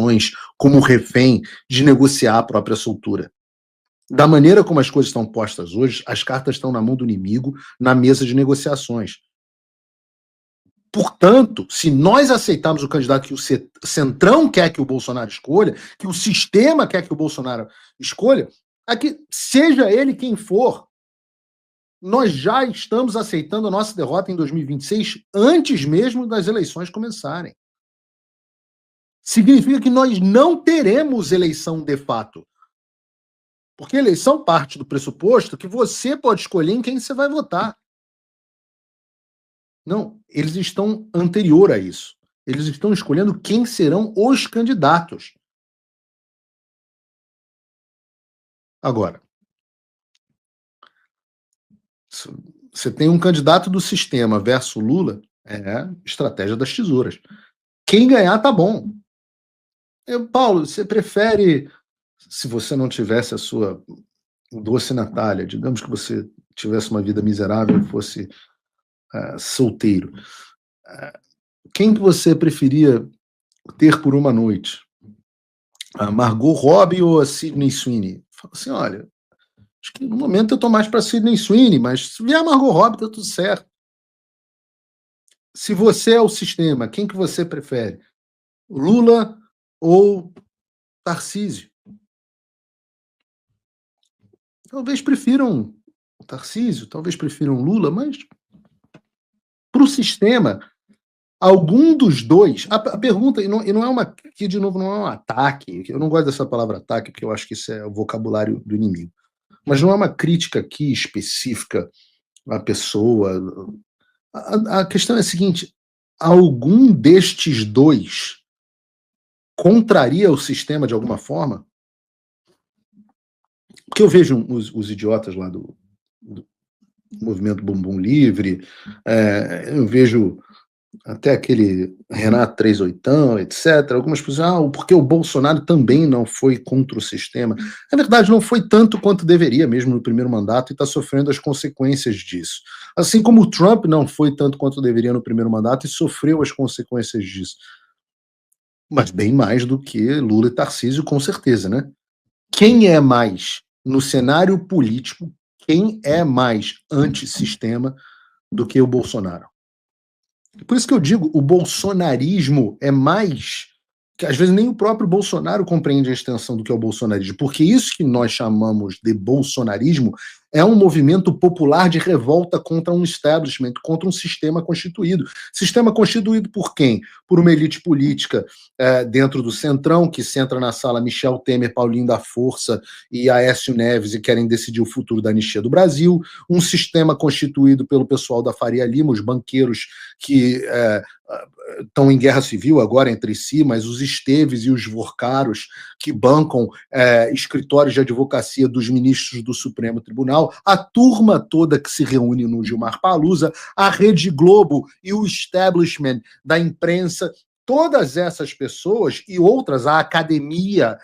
condições, como refém, de negociar a própria soltura. Da maneira como as coisas estão postas hoje, as cartas estão na mão do inimigo, na mesa de negociações. Portanto, se nós aceitarmos o candidato que o Centrão quer que o Bolsonaro escolha, que o sistema quer que o Bolsonaro escolha, aqui, seja ele quem for, nós já estamos aceitando a nossa derrota em 2026 antes mesmo das eleições começarem. Significa que nós não teremos eleição de fato. Porque a eleição parte do pressuposto que você pode escolher em quem você vai votar. Não, eles estão anterior a isso. Eles estão escolhendo quem serão os candidatos. Agora, você tem um candidato do sistema versus Lula, estratégia das tesouras. Quem ganhar tá bom. Paulo, você prefere, se você não tivesse a sua doce Natália, digamos que você tivesse uma vida miserável e fosse solteiro, quem que você preferia ter por uma noite? A Margot Robbie ou a Sydney Sweeney? Fala assim, olha, acho que no momento eu tô mais para Sydney Sweeney, mas se vier a Margot Robbie, tá tudo certo. Se você é o sistema, quem que você prefere? Lula ou Tarcísio? Talvez prefiram o Tarcísio, talvez prefiram Lula, mas para o sistema, algum dos dois. A pergunta, e não é uma. Aqui, de novo, não é um ataque. Eu não gosto dessa palavra ataque, porque eu acho que isso é o vocabulário do inimigo. Mas não é uma crítica aqui específica à pessoa. A questão é a seguinte: algum destes dois contraria o sistema de alguma forma? Porque eu vejo os idiotas lá do movimento Bumbum Livre, eu vejo até aquele Renato 38, etc. Algumas pessoas, porque o Bolsonaro também não foi contra o sistema. Na verdade, não foi tanto quanto deveria mesmo no primeiro mandato e está sofrendo as consequências disso. Assim como o Trump não foi tanto quanto deveria no primeiro mandato e sofreu as consequências disso. Mas bem mais do que Lula e Tarcísio, com certeza, né? Quem é mais, no cenário político, quem é mais antissistema do que o Bolsonaro? Por isso que eu digo, o bolsonarismo é mais que às vezes nem o próprio Bolsonaro compreende a extensão do que é o bolsonarismo, porque isso que nós chamamos de bolsonarismo é um movimento popular de revolta contra um establishment, contra um sistema constituído. Sistema constituído por quem? Por uma elite política dentro do Centrão, que centra na sala Michel Temer, Paulinho da Força e Aécio Neves e querem decidir o futuro da anistia do Brasil. Um sistema constituído pelo pessoal da Faria Lima, os banqueiros que estão em guerra civil agora entre si, mas os Esteves e os Vorcaros que bancam escritórios de advocacia dos ministros do Supremo Tribunal, a turma toda que se reúne no Gilmar Palusa, a Rede Globo e o establishment da imprensa, todas essas pessoas e outras, a academia,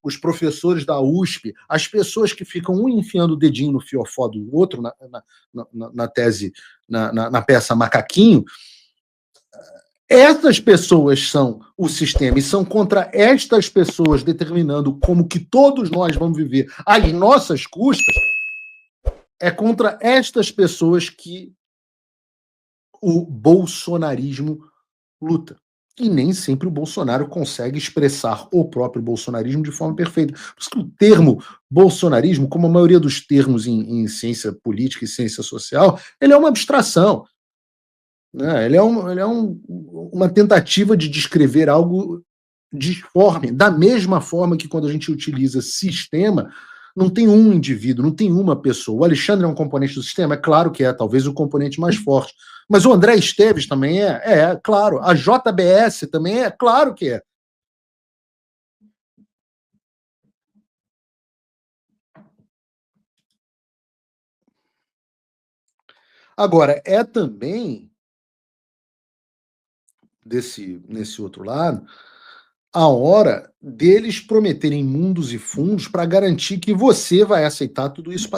os professores da USP, as pessoas que ficam um enfiando o dedinho no fiofó do outro na tese, na peça Macaquinho. Essas pessoas são o sistema e são contra estas pessoas determinando como que todos nós vamos viver às nossas custas, é contra estas pessoas que o bolsonarismo luta. E nem sempre o Bolsonaro consegue expressar o próprio bolsonarismo de forma perfeita. Por isso que o termo bolsonarismo, como a maioria dos termos em ciência política e ciência social, ele é uma abstração. Ele é uma tentativa de descrever algo disforme, da mesma forma que quando a gente utiliza sistema, não tem um indivíduo, não tem uma pessoa. O Alexandre é um componente do sistema? É claro que é, talvez o componente mais forte. Mas o André Esteves também é? É, claro. A JBS também é? Claro que é. Agora, é também nesse outro lado, a hora deles prometerem mundos e fundos para garantir que você vai aceitar tudo isso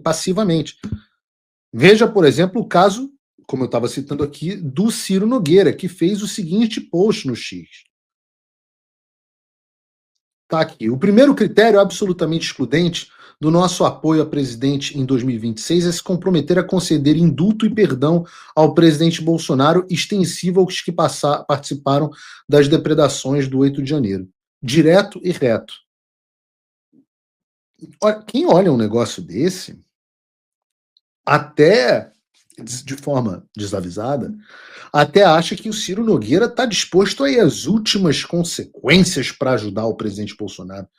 passivamente. Veja, por exemplo, o caso, como eu estava citando aqui, do Ciro Nogueira, que fez o seguinte post no X. Tá aqui. O primeiro critério absolutamente excludente do nosso apoio a presidente em 2026 é se comprometer a conceder indulto e perdão ao presidente Bolsonaro, extensivo aos que participaram das depredações do 8 de janeiro. Direto e reto. Quem olha um negócio desse, até de forma desavisada, até acha que o Ciro Nogueira está disposto a ir às últimas consequências para ajudar o presidente Bolsonaro.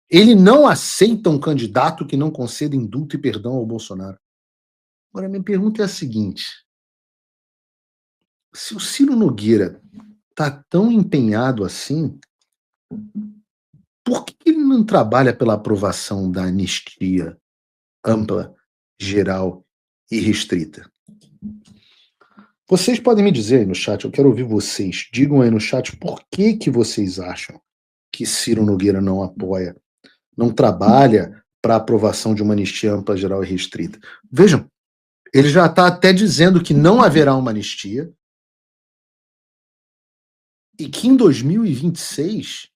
Ele não aceita um candidato que não conceda indulto e perdão ao Bolsonaro. Agora, minha pergunta é a seguinte: se o Ciro Nogueira está tão empenhado assim, por que ele não trabalha pela aprovação da anistia ampla, geral e restrita? Vocês podem me dizer aí no chat, eu quero ouvir vocês. Digam aí no chat por que vocês acham que Ciro Nogueira não apoia, não trabalha para a aprovação de uma anistia ampla, geral e restrita. Vejam, ele já está até dizendo que não haverá uma anistia e que em 2026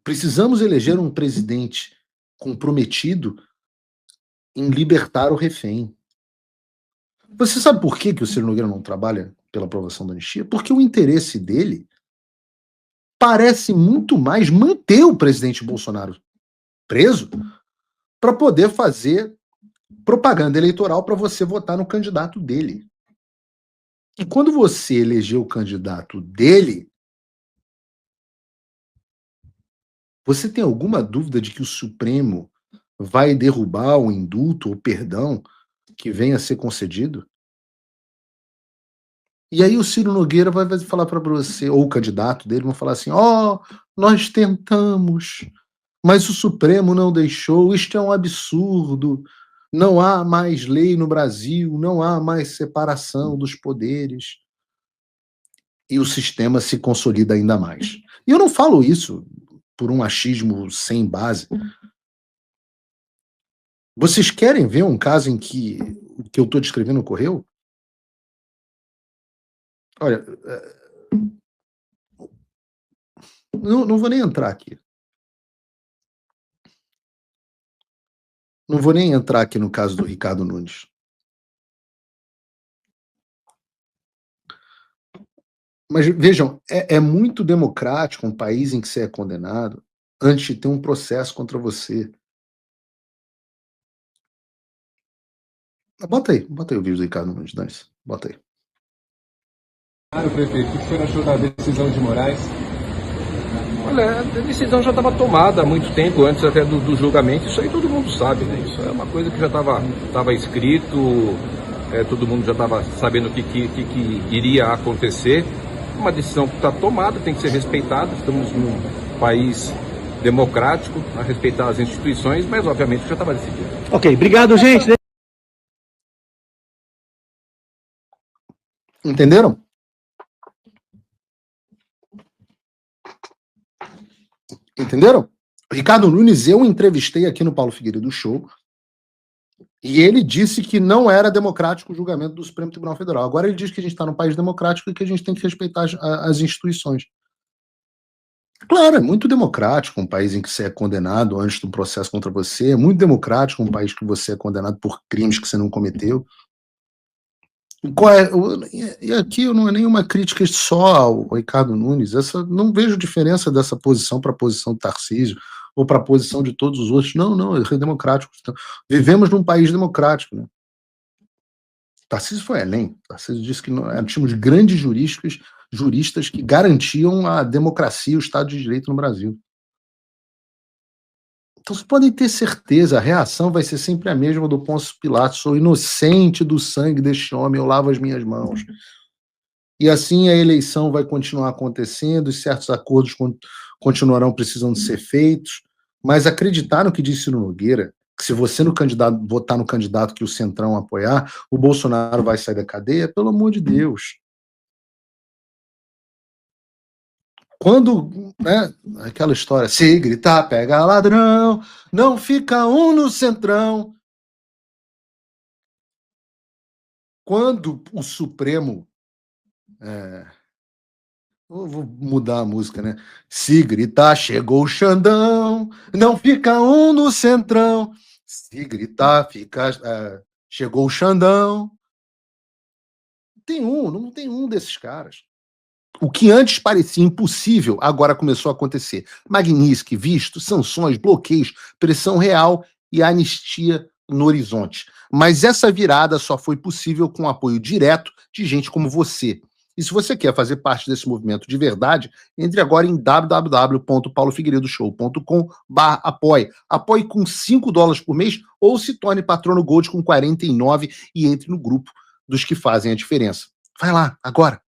precisamos eleger um presidente comprometido em libertar o refém. Você sabe por que o Ciro Nogueira não trabalha pela aprovação da anistia? Porque o interesse dele parece muito mais manter o presidente Bolsonaro preso para poder fazer propaganda eleitoral para você votar no candidato dele. E quando você eleger o candidato dele, você tem alguma dúvida de que o Supremo vai derrubar o indulto ou perdão que venha a ser concedido? E aí o Ciro Nogueira vai falar para você, ou o candidato dele, vão falar assim: nós tentamos, mas o Supremo não deixou, isto é um absurdo, não há mais lei no Brasil, não há mais separação dos poderes. E o sistema se consolida ainda mais. E eu não falo isso por um achismo sem base. Vocês querem ver um caso em que o que eu estou descrevendo ocorreu? Olha, não vou nem entrar aqui. Não vou nem entrar aqui no caso do Ricardo Nunes. Mas vejam, é muito democrático um país em que você é condenado antes de ter um processo contra você. Bota aí o vídeo do Ricardo Nunes, Dane-se. Bota aí. Claro, prefeito, o que o senhor achou da decisão de Moraes? Olha, a decisão já estava tomada há muito tempo, antes até do julgamento, isso aí todo mundo sabe, né? Isso é uma coisa que já estava escrito, todo mundo já estava sabendo o que iria acontecer. Uma decisão que está tomada, tem que ser respeitada, estamos num país democrático, a respeitar as instituições, mas obviamente já estava decidido. Ok, obrigado, gente. Entenderam? Entenderam? Ricardo Nunes, eu entrevistei aqui no Paulo Figueiredo Show e ele disse que não era democrático o julgamento do Supremo Tribunal Federal. Agora ele diz que a gente está num país democrático e que a gente tem que respeitar as instituições. Claro, é muito democrático um país em que você é condenado antes de um processo contra você, é muito democrático um país que você é condenado por crimes que você não cometeu. E aqui não é nenhuma crítica só ao Ricardo Nunes, não vejo diferença dessa posição para a posição do Tarcísio ou para a posição de todos os outros. Não, é democrático. Então, vivemos num país democrático. Né? Tarcísio foi além. Tarcísio disse que tínhamos grandes juristas que garantiam a democracia e o Estado de Direito no Brasil. Então vocês podem ter certeza, a reação vai ser sempre a mesma do Pôncio Pilatos. Sou inocente do sangue deste homem, eu lavo as minhas mãos. E assim a eleição vai continuar acontecendo, e certos acordos continuarão precisando ser feitos, mas acreditar no que disse Ciro Nogueira, que se você votar no candidato que o Centrão apoiar, o Bolsonaro vai sair da cadeia, pelo amor de Deus. Quando, né, aquela história, se gritar, pega ladrão, não fica um no Centrão. Quando o Supremo Eu vou mudar a música, né? Se gritar, chegou o Xandão, não fica um no centrão. Se gritar, fica. Chegou o Xandão. Não tem um desses caras. O que antes parecia impossível, agora começou a acontecer. Magnitsky, visto, sanções, bloqueios, pressão real e anistia no horizonte. Mas essa virada só foi possível com o apoio direto de gente como você. E se você quer fazer parte desse movimento de verdade, entre agora em www.paulofigueiredoshow.com/apoie. Apoie com $5 por mês ou se torne patrono Gold com 49 e entre no grupo dos que fazem a diferença. Vai lá, agora!